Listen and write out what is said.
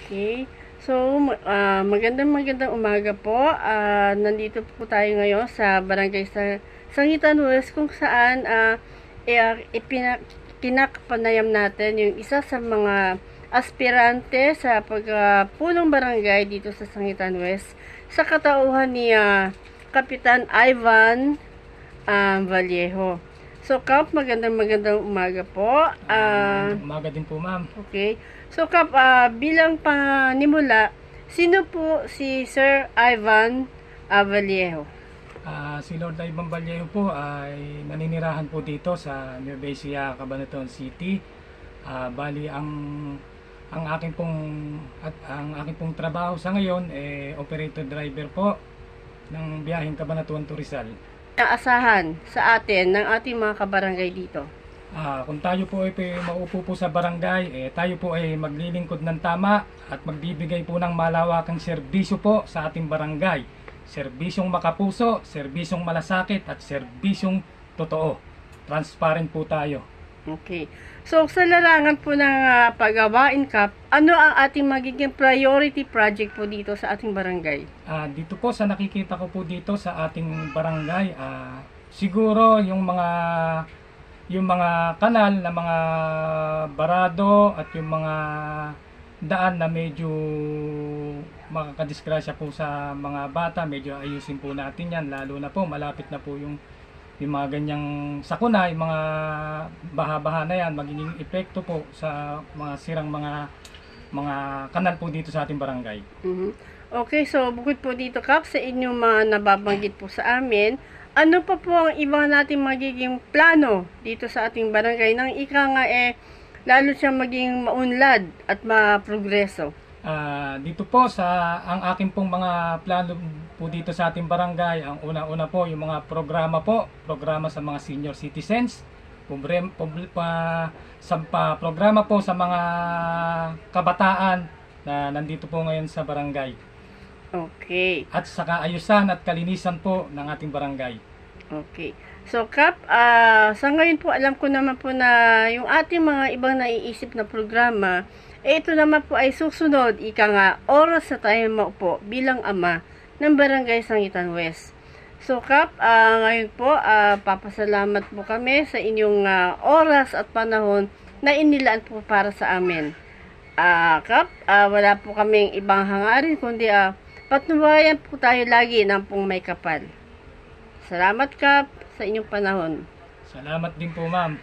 Okay. So, magandang umaga po. Nandito po tayo ngayon sa Barangay Sangitan West kung saan kinakapanayam natin yung isa sa mga aspirante sa pagpunong barangay dito sa Sangitan West sa katauhan ni Kapitan Ivan Vallejo. So, Kap, magandang umaga po. Umaga din po, ma'am. Okay. So, Kap, bilang panimula, sino po si Sir Ivan Vallejo? Si Lord Ivan Vallejo po ay naninirahan po dito sa Nueva Ecija, Cabanatuan City. Bali ang aking pong trabaho sa ngayon operator driver po ng biyaheng Cabanatuan to Rizal. Naasahan sa atin ng ating mga kabarangay dito. Kung tayo po ay maupo po sa barangay, tayo po ay maglilingkod ng tama at magbibigay po ng malawakang serbisyo po sa ating barangay. Serbisyong makapuso, serbisyong malasakit at serbisyong totoo. Transparent po tayo. Okay. So, sa larangan po ng paggawain, Kap, ano ang ating magiging priority project po dito sa ating barangay? Dito po sa nakikita ko po dito sa ating barangay, siguro yung mga kanal na mga barado at yung mga daan na medyo makakadisgrasya po sa mga bata, medyo ayusin po natin yan, lalo na po malapit na po yung mga ganyang sakuna, yung mga baha-baha na yan, magiging epekto po sa mga sirang mga kanal po dito sa ating barangay. Okay, so bukod po dito, Kap, sa inyong mga nababanggit po sa amin, ano pa po ang ibang nating magiging plano dito sa ating barangay nang ika nga lalo siyang maging maunlad at maprogreso? Dito po ang aking pong mga plano po dito sa ating barangay, ang una-una po yung mga programa sa mga senior citizens, programa po sa mga kabataan na nandito po ngayon sa barangay. Okay. At sa kaayusan at kalinisan po ng ating barangay. Okay. So, Kap, sa ngayon po, alam ko naman po na yung ating mga ibang naiisip na programa, ito naman po ay susunod, ika nga, oras na tayo maupo bilang ama ng Barangay Sangitan West. So, Kap, ngayon po, papasalamat po kami sa inyong oras at panahon na inilaan po para sa amin. Kap, wala po kaming ibang hangarin, kundi patnubayan po tayo lagi ng pong may kapal. Salamat, Kap, sa inyong panahon. Salamat din po, ma'am.